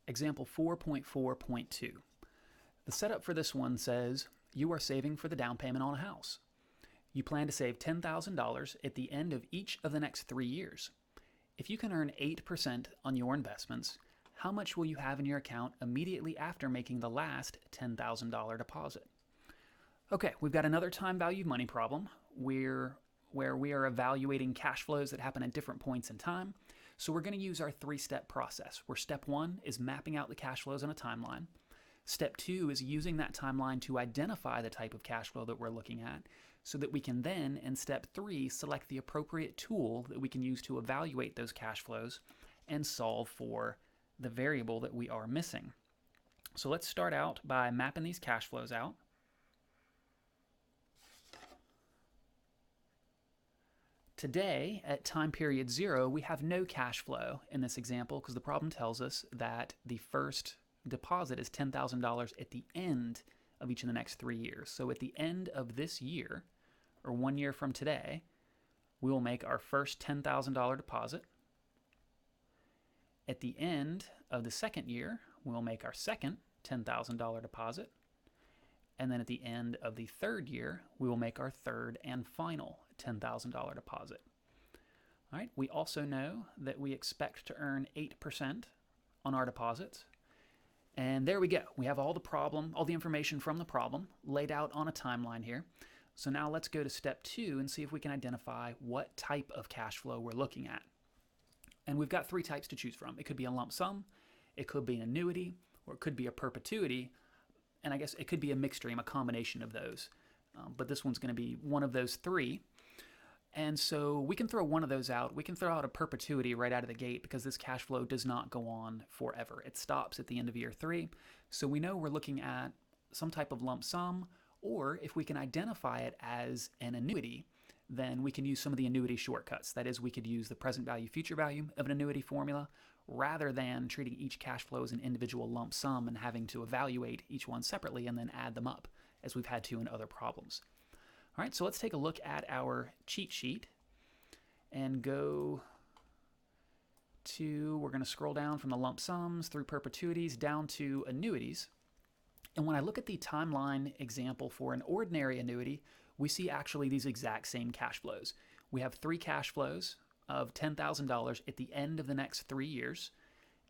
Example 4.4.2. The setup for this one says you are saving for the down payment on a house. You plan to save $10,000 at the end of each of the next 3 years. If you can earn 8% on your investments, how much will you have in your account immediately after making the last $10,000 deposit? Okay, we've got another time value money problem where we are evaluating cash flows that happen at different points in time. So we're going to use our 3-step process, where step 1 is mapping out the cash flows on a timeline. Step 2 is using that timeline to identify the type of cash flow that we're looking at so that we can then, in step 3, select the appropriate tool that we can use to evaluate those cash flows and solve for the variable that we are missing. So let's start out by mapping these cash flows out. Today, at time period 0, we have no cash flow in this example because the problem tells us that the first deposit is $10,000 at the end of each of the next 3 years. So at the end of this year, or 1 year from today, we will make our first $10,000 deposit. At the end of the second year, we'll make our second $10,000 deposit. And then at the end of the third year, we will make our third and final $10,000 deposit. All right, we also know that we expect to earn 8% on our deposits. And there we go. We have all the information from the problem laid out on a timeline here. So now let's go to step 2 and see if we can identify what type of cash flow we're looking at. And we've got 3 types to choose from. It could be a lump sum, it could be an annuity, or it could be a perpetuity. And I guess it could be a mixed stream, a combination of those. But this one's going to be one of those 3. And so we can throw one of those out. We can throw out a perpetuity right out of the gate because this cash flow does not go on forever. It stops at the end of year 3. So we know we're looking at some type of lump sum, or if we can identify it as an annuity, then we can use some of the annuity shortcuts. That is, we could use the present value, future value of an annuity formula rather than treating each cash flow as an individual lump sum and having to evaluate each one separately and then add them up, as we've had to in other problems. All right, so let's take a look at our cheat sheet and go to, we're going to scroll down from the lump sums through perpetuities down to annuities. And when I look at the timeline example for an ordinary annuity, we see actually these exact same cash flows. We have 3 cash flows of $10,000 at the end of the next 3 years.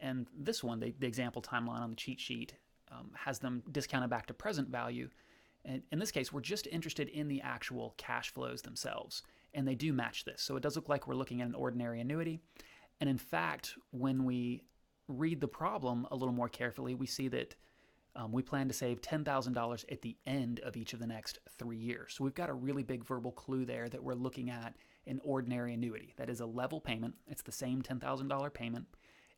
And this one, the example timeline on the cheat sheet, has them discounted back to present value. And in this case, we're just interested in the actual cash flows themselves. And they do match this. So it does look like we're looking at an ordinary annuity. And in fact, when we read the problem a little more carefully, we see that we plan to save $10,000 at the end of each of the next 3 years. So we've got a really big verbal clue there that we're looking at an ordinary annuity. That is a level payment. It's the same $10,000 payment.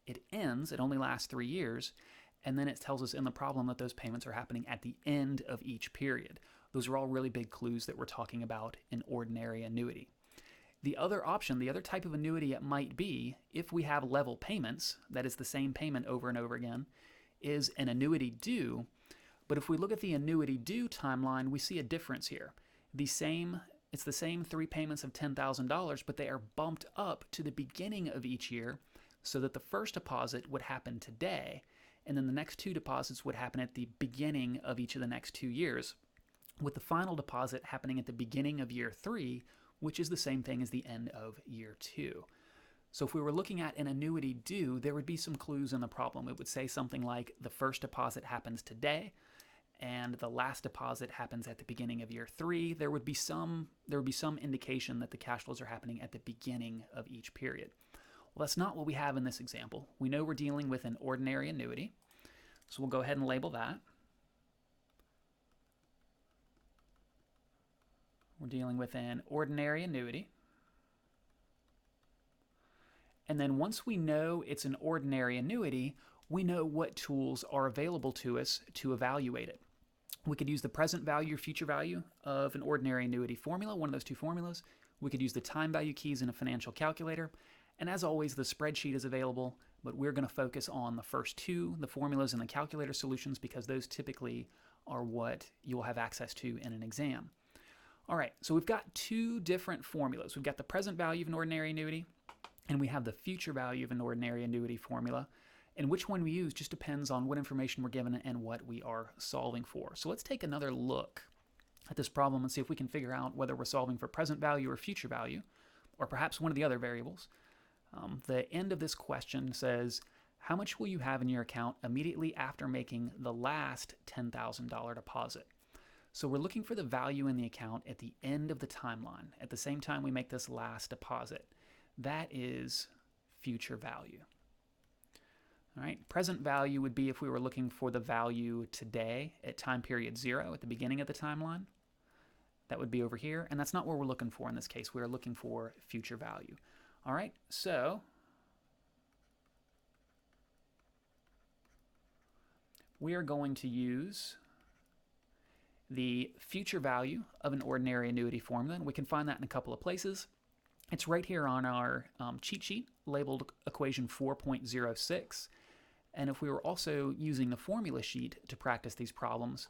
It ends, it only lasts 3 years, and then it tells us in the problem that those payments are happening at the end of each period. Those are all really big clues that we're talking about an ordinary annuity. The other option, the other type of annuity it might be, if we have level payments, that is the same payment over and over again, is an annuity due. But if we look at the annuity due timeline, we see a difference here. It's the same 3 payments of $10,000, but they are bumped up to the beginning of each year so that the first deposit would happen today, and then the next 2 deposits would happen at the beginning of each of the next 2 years, with the final deposit happening at the beginning of year 3, which is the same thing as the end of year 2. So if we were looking at an annuity due, there would be some clues in the problem. It would say something like the first deposit happens today and the last deposit happens at the beginning of year 3. There would be some indication that the cash flows are happening at the beginning of each period. Well, that's not what we have in this example. We know we're dealing with an ordinary annuity, so we'll go ahead and label that. We're dealing with an ordinary annuity. And then once we know it's an ordinary annuity, we know what tools are available to us to evaluate it. We could use the present value or future value of an ordinary annuity formula, one of those 2 formulas. We could use the time value keys in a financial calculator. And as always, the spreadsheet is available, but we're going to focus on the first 2, the formulas and the calculator solutions, because those typically are what you'll have access to in an exam. All right, so we've got 2 different formulas. We've got the present value of an ordinary annuity, and we have the future value of an ordinary annuity formula. And which one we use just depends on what information we're given and what we are solving for. So let's take another look at this problem and see if we can figure out whether we're solving for present value or future value, or perhaps one of the other variables. The end of this question says, how much will you have in your account immediately after making the last $10,000 deposit? So we're looking for the value in the account at the end of the timeline, at the same time we make this last deposit. That is future value. All right, present value would be if we were looking for the value today at time period 0 at the beginning of the timeline. That would be over here, and that's not what we're looking for in this case. We're looking for future value. All right, so we are going to use the future value of an ordinary annuity formula, and we can find that in a couple of places. It's right here on our cheat sheet labeled equation 4.06. And if we were also using the formula sheet to practice these problems,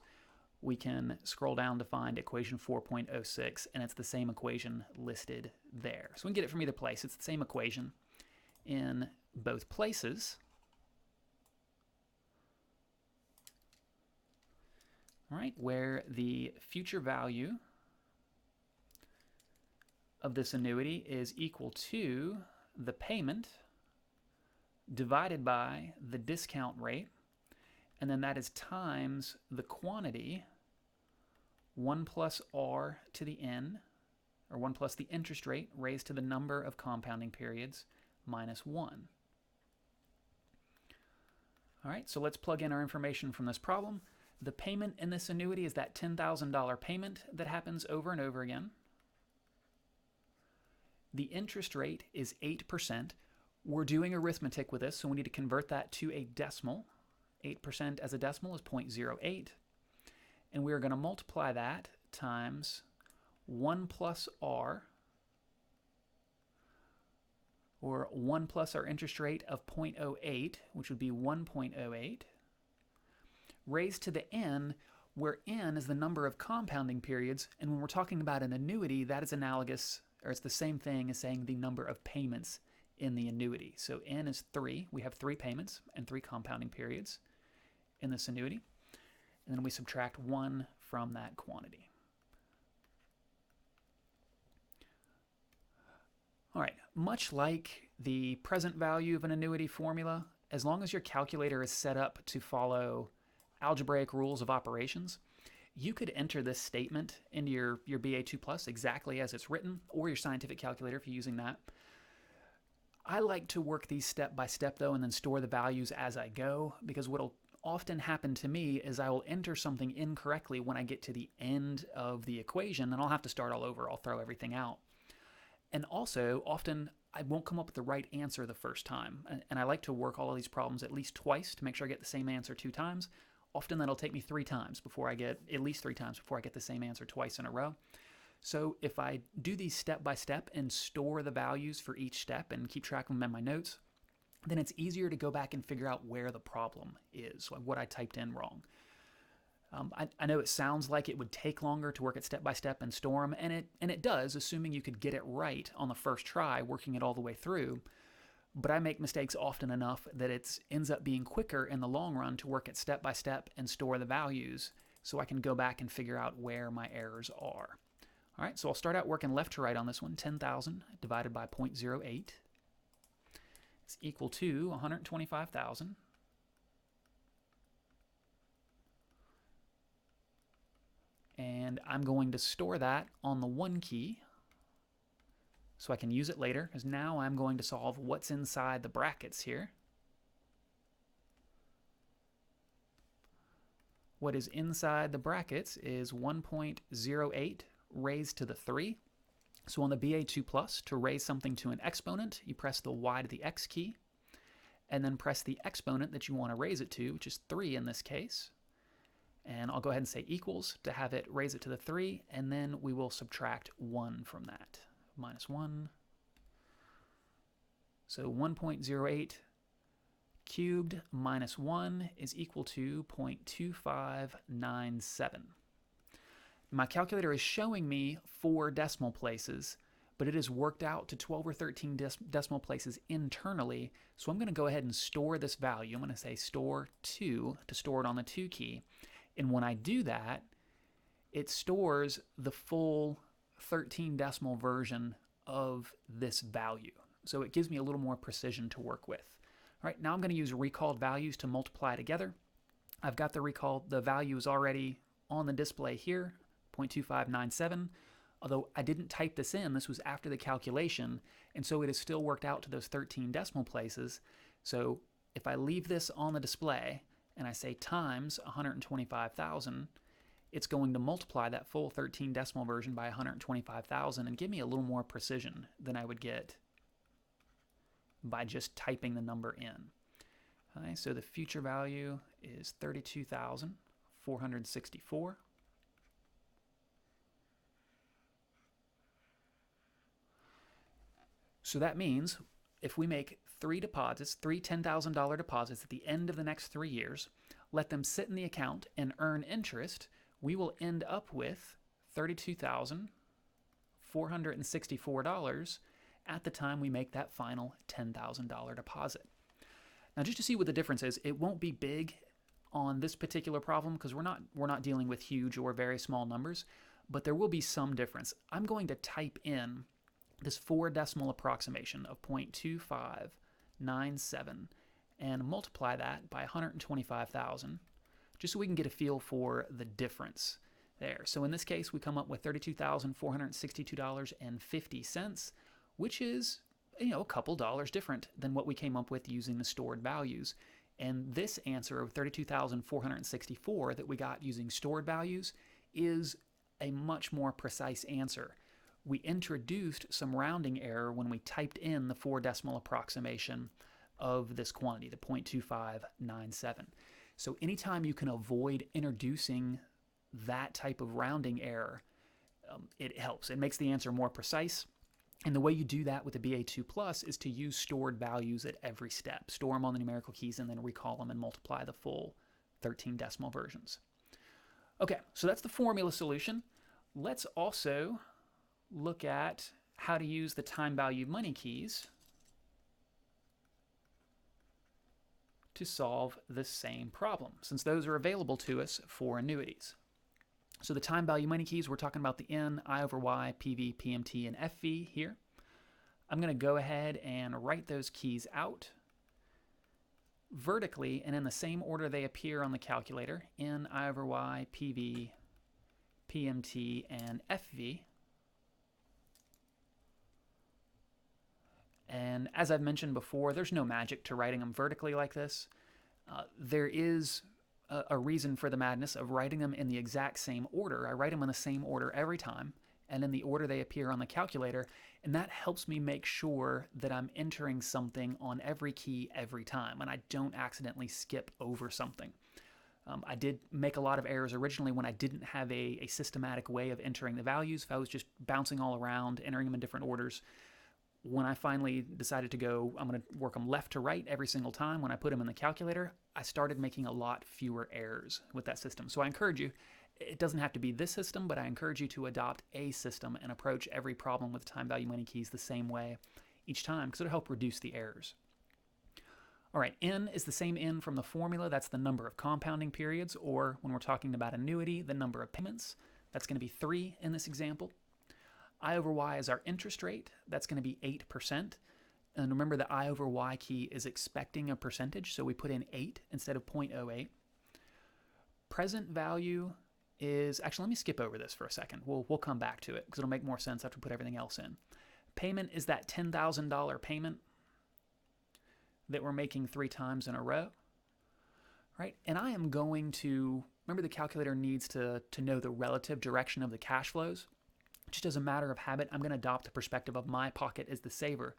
we can scroll down to find equation 4.06, and it's the same equation listed there. So we can get it from either place. It's the same equation in both places. All right, where the future value of this annuity is equal to the payment divided by the discount rate, and then that is times the quantity 1 plus r to the n, or 1 plus the interest rate raised to the number of compounding periods minus 1. All right, so let's plug in our information from this problem. The payment in this annuity is that $10,000 payment that happens over and over again. The interest rate is 8%. We're doing arithmetic with this, so we need to convert that to a decimal. 8% as a decimal is 0.08. And we're going to multiply that times 1 plus r, or 1 plus our interest rate of 0.08, which would be 1.08, raised to the n, where n is the number of compounding periods. And when we're talking about an annuity, that is analogous, or it's the same thing as saying the number of payments in the annuity. So n is 3. We have 3 payments and 3 compounding periods in this annuity. And then we subtract 1 from that quantity. All right, much like the present value of an annuity formula, as long as your calculator is set up to follow algebraic rules of operations, you could enter this statement into your BA2+ exactly as it's written, or your scientific calculator if you're using that. I like to work these step by step though, and then store the values as I go, because what'll often happen to me is I will enter something incorrectly when I get to the end of the equation, and I'll have to start all over. I'll throw everything out. And also, often I won't come up with the right answer the first time. And I like to work all of these problems at least twice to make sure I get the same answer 2 times. Often that'll take me 3 times before I get, at least 3 times before I get the same answer twice in a row. So if I do these step by step and store the values for each step and keep track of them in my notes, then it's easier to go back and figure out where the problem is, like what I typed in wrong. I know it sounds like it would take longer to work it step by step and store them, and it does, assuming you could get it right on the first try, working it all the way through. But I make mistakes often enough that it ends up being quicker in the long run to work it step by step and store the values so I can go back and figure out where my errors are. All right, so I'll start out working left to right on this one. 10,000 divided by 0.08 is equal to 125,000. And I'm going to store that on the 1 key so I can use it later, because now I'm going to solve what's inside the brackets here. What is inside the brackets is 1.08 raised to the 3. So on the BA2+, to raise something to an exponent, you press the y to the x key, and then press the exponent that you want to raise it to, which is 3 in this case. And I'll go ahead and say equals to have it raise it to the 3, and then we will subtract 1 from that. Minus 1. So 1.08 cubed minus 1 is equal to 0.2597. My calculator is showing me 4 decimal places, but it is worked out to 12 or 13 decimal places internally. So I'm going to go ahead and store this value. I'm going to say store 2 to store it on the 2 key. And when I do that, it stores the full 13 decimal version of this value. So it gives me a little more precision to work with. All right, now I'm going to use recalled values to multiply together. I've got the value is already on the display here, 0.2597. Although I didn't type this in, this was after the calculation, and so it is still worked out to those 13 decimal places. So if I leave this on the display and I say times 125,000, it's going to multiply that full 13 decimal version by 125,000 and give me a little more precision than I would get by just typing the number in. Okay, so the future value is 32,464. So that means if we make 3 deposits, 3 $10,000 deposits at the end of the next 3 years, let them sit in the account and earn interest, we will end up with $32,464 at the time we make that final $10,000 deposit. Now, just to see what the difference is, it won't be big on this particular problem because we're not dealing with huge or very small numbers, but there will be some difference. I'm going to type in this 4 decimal approximation of 0.2597 and multiply that by 125,000 just so we can get a feel for the difference there. So in this case, we come up with $32,462.50, which is a couple dollars different than what we came up with using the stored values. And this answer of 32,464 that we got using stored values is a much more precise answer. We introduced some rounding error when we typed in the 4 decimal approximation of this quantity, the 0.2597. So anytime you can avoid introducing that type of rounding error, it helps. It makes the answer more precise. And the way you do that with the BA2 Plus is to use stored values at every step. Store them on the numerical keys and then recall them and multiply the full 13 decimal versions. Okay, so that's the formula solution. Let's also look at how to use the time value money keys to solve the same problem, since those are available to us for annuities. So the time value money keys, we're talking about the N, I over Y, PV, PMT, and FV here. I'm going to go ahead and write those keys out vertically and in the same order they appear on the calculator, N, I over Y, PV, PMT, and FV. And as I've mentioned before, there's no magic to writing them vertically like this. There is a reason for the madness of writing them in the exact same order. I write them in the same order every time and in the order they appear on the calculator, and that helps me make sure that I'm entering something on every key every time and I don't accidentally skip over something. I did make a lot of errors originally when I didn't have a systematic way of entering the values. If I was just bouncing all around, entering them in different orders. When I finally decided to go, I'm going to work them left to right every single time when I put them in the calculator, I started making a lot fewer errors with that system. So I encourage you, it doesn't have to be this system, but I encourage you to adopt a system and approach every problem with time value money keys the same way each time because it'll help reduce the errors. All right, N is the same N from the formula. That's the number of compounding periods, or when we're talking about annuity, the number of payments. That's going to be 3 in this example. I over Y is our interest rate. That's going to be 8%. And remember the I over Y key is expecting a percentage, so we put in 8 instead of 0.08. Present value is, actually let me skip over this for a second. We'll come back to it because it'll make more sense after we put everything else in. Payment is that $10,000 payment that we're making 3 times in a row, right? And I am going to, remember the calculator needs to know the relative direction of the cash flows. Just as a matter of habit, I'm going to adopt the perspective of my pocket as the saver.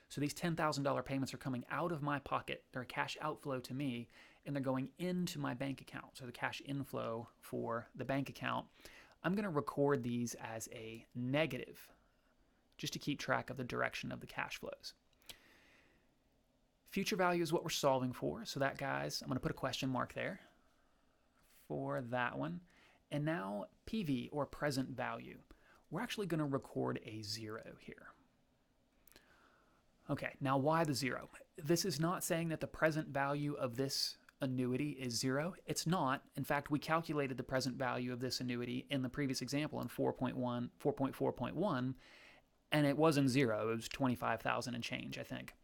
So these $10,000 payments are coming out of my pocket. They're a cash outflow to me, and they're going into my bank account. So the cash inflow for the bank account. I'm going to record these as a negative, just to keep track of the direction of the cash flows. Future value is what we're solving for. So that, guys, I'm going to put a question mark there for that one. And now PV, or present value. we're actually going to record a 0 here. Okay, now why the 0? This is not saying that the present value of this annuity is 0. It's not. In fact, we calculated the present value of this annuity in the previous example in 4.4.1, and it wasn't 0. It was 25,000 and change, I think.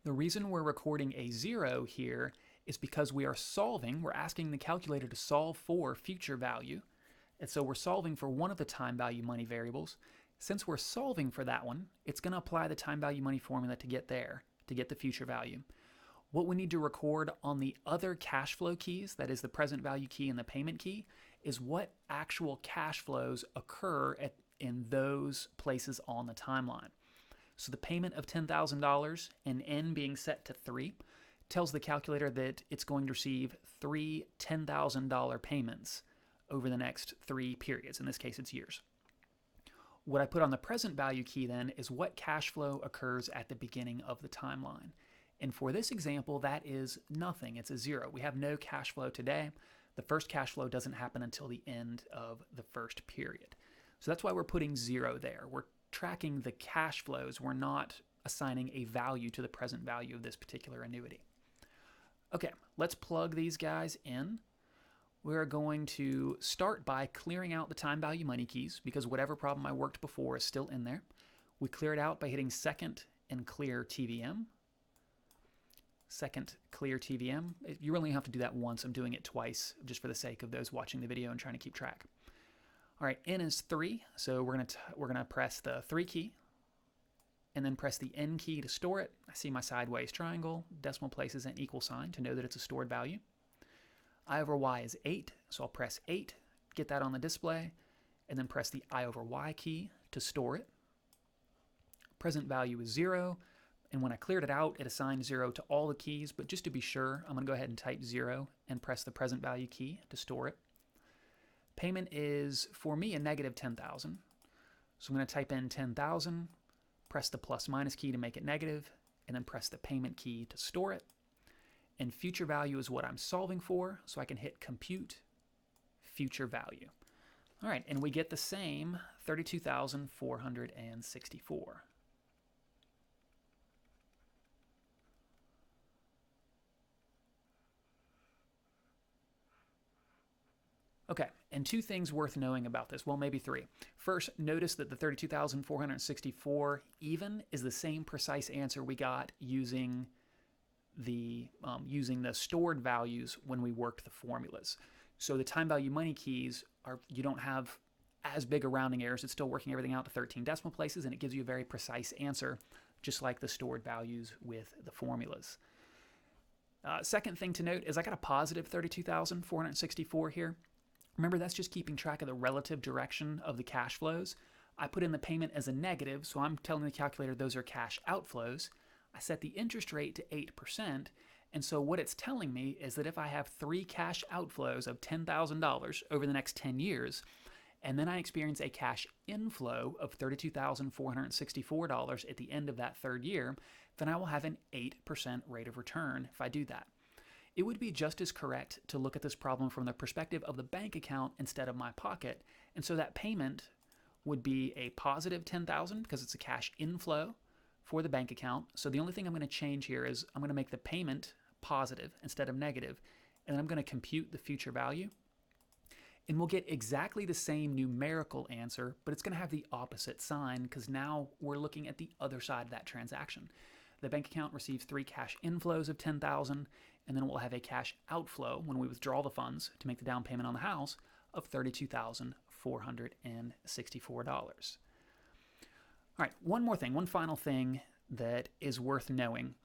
The reason we're recording a 0 here is because we're asking the calculator to solve for future value. And so we're solving for one of the time value money variables. Since we're solving for that one, it's going to apply the time value money formula to get there, to get the future value. What we need to record on the other cash flow keys, that is the present value key and the payment key, is what actual cash flows occur in those places on the timeline. So the payment of $10,000 and N being set to 3 tells the calculator that it's going to receive 3 $10,000 payments over the next 3 periods. In this case, it's years. What I put on the present value key then is what cash flow occurs at the beginning of the timeline. And for this example, that is nothing. It's a 0. We have no cash flow today. The first cash flow doesn't happen until the end of the first period. So that's why we're putting 0 there. We're tracking the cash flows. We're not assigning a value to the present value of this particular annuity. Okay, let's plug these guys in. We're going to start by clearing out the time value money keys because whatever problem I worked before is still in there. We clear it out by hitting second and clear TVM. Second clear TVM. You really have to do that once. I'm doing it twice just for the sake of those watching the video and trying to keep track. All right, N is 3, so we're gonna press the 3 key and then press the N key to store it. I see my sideways triangle, decimal places an equal sign to know that it's a stored value. I over Y is 8, so I'll press 8, get that on the display, and then press the I over Y key to store it. Present value is 0, and when I cleared it out, it assigned 0 to all the keys, but just to be sure, I'm going to go ahead and type 0 and press the present value key to store it. Payment is, for me, a negative 10,000, so I'm going to type in 10,000, press the plus minus key to make it negative, and then press the payment key to store it. And future value is what I'm solving for, so I can hit compute future value. All right, and we get the same 32,464. Okay, and 2 things worth knowing about this. Well, maybe 3. First, notice that the 32,464 even is the same precise answer we got using the stored values when we worked the formulas. So the time value money keys you don't have as big a rounding errors. It's still working everything out to 13 decimal places, and it gives you a very precise answer, just like the stored values with the formulas. Second thing to note is I got a positive 32,464 here. Remember, that's just keeping track of the relative direction of the cash flows. I put in the payment as a negative, so I'm telling the calculator those are cash outflows. I set the interest rate to 8%, and so what it's telling me is that if I have 3 cash outflows of $10,000 over the next 10 years, and then I experience a cash inflow of $32,464 at the end of that 3rd year, then I will have an 8% rate of return if I do that. It would be just as correct to look at this problem from the perspective of the bank account instead of my pocket, and so that payment would be a positive $10,000 because it's a cash inflow for the bank account. So the only thing I'm going to change here is I'm going to make the payment positive instead of negative, and then I'm going to compute the future value. And we'll get exactly the same numerical answer, but it's going to have the opposite sign because now we're looking at the other side of that transaction. The bank account receives 3 cash inflows of $10,000, and then we'll have a cash outflow when we withdraw the funds to make the down payment on the house of $32,464. All right, one more thing, one final thing that is worth knowing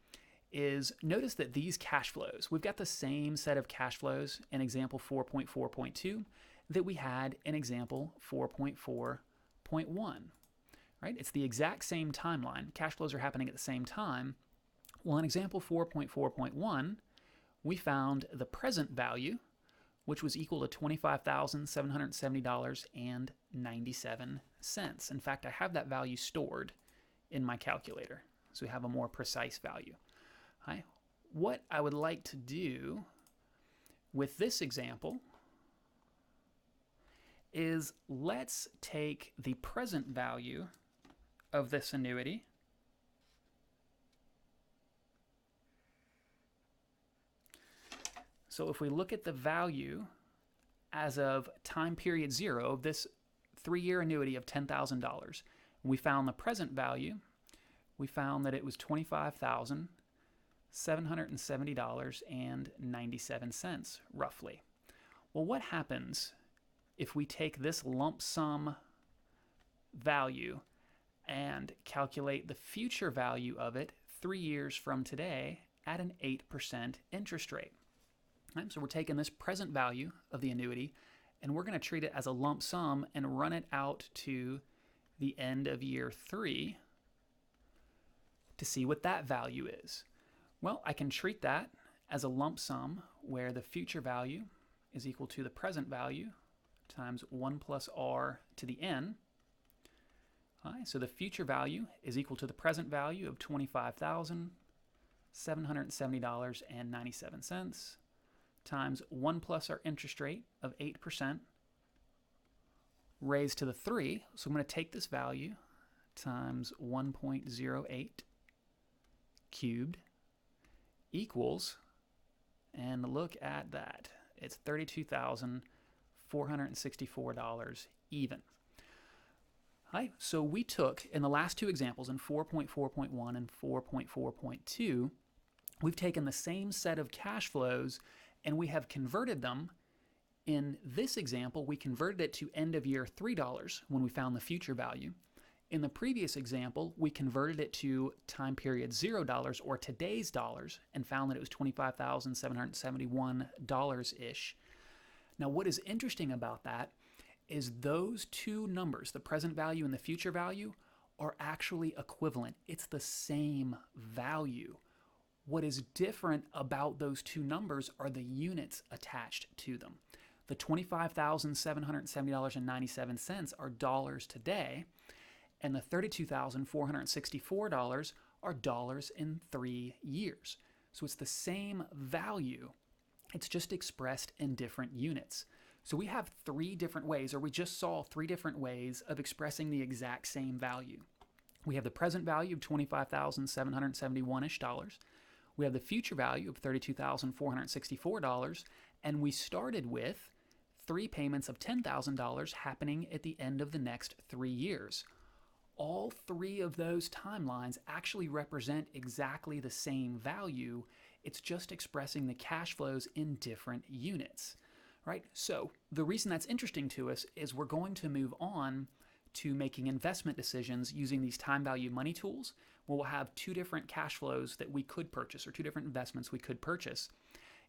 is notice that these cash flows, we've got the same set of cash flows in example 4.4.2 that we had in example 4.4.1. Right? It's the exact same timeline. Cash flows are happening at the same time. Well, in example 4.4.1, we found the present value, which was equal to $25,770.97. In fact, I have that value stored in my calculator, so we have a more precise value. Right? What I would like to do with this example is let's take the present value of this annuity So if we look at the value as of time period 0 of this 3-year annuity of $10,000, we found the present value. We found that it was $25,770.97 roughly. Well, what happens if we take this lump sum value and calculate the future value of it 3 years from today at an 8% interest rate? Right, so we're taking this present value of the annuity and we're going to treat it as a lump sum and run it out to the end of year 3 to see what that value is. Well, I can treat that as a lump sum where the future value is equal to the present value times 1 plus r to the n. Right, so the future value is equal to the present value of $25,770.97 times 1 plus our interest rate of 8% raised to the 3. So I'm going to take this value times 1.08 cubed equals, and look at that, it's $32,464 even. Right, so we took, in the last two examples, in 4.4.1 and 4.4.2, we've taken the same set of cash flows and we have converted them. In this example, we converted it to end of year $3 when we found the future value. In the previous example, we converted it to time period $0 or today's dollars and found that it was $25,771-ish. Now, what is interesting about that is those two numbers, the present value and the future value, are actually equivalent. It's the same value. What is different about those two numbers are the units attached to them. The $25,770.97 are dollars today, and the $32,464 are dollars in 3 years. So it's the same value. It's just expressed in different units. So we have 3 different ways, or we just saw 3 different ways of expressing the exact same value. We have the present value of $25,771-ish. We have the future value of $32,464, and we started with 3 payments of $10,000 happening at the end of the next 3 years. All 3 of those timelines actually represent exactly the same value. It's just expressing the cash flows in different units, right? So the reason that's interesting to us is we're going to move on to making investment decisions using these time value money tools, where we'll have 2 different cash flows that we could purchase, or 2 different investments we could purchase.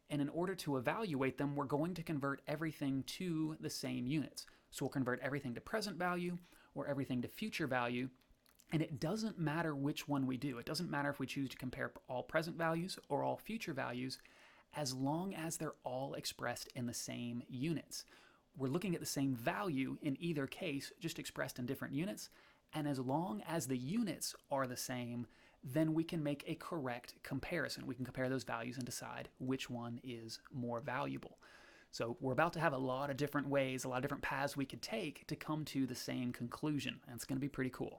And in order to evaluate them, we're going to convert everything to the same units. So we'll convert everything to present value or everything to future value. And it doesn't matter which one we do. It doesn't matter if we choose to compare all present values or all future values, as long as they're all expressed in the same units. We're looking at the same value in either case, just expressed in different units. And as long as the units are the same, then we can make a correct comparison. We can compare those values and decide which one is more valuable. So we're about to have a lot of different ways, a lot of different paths we could take to come to the same conclusion. And it's going to be pretty cool.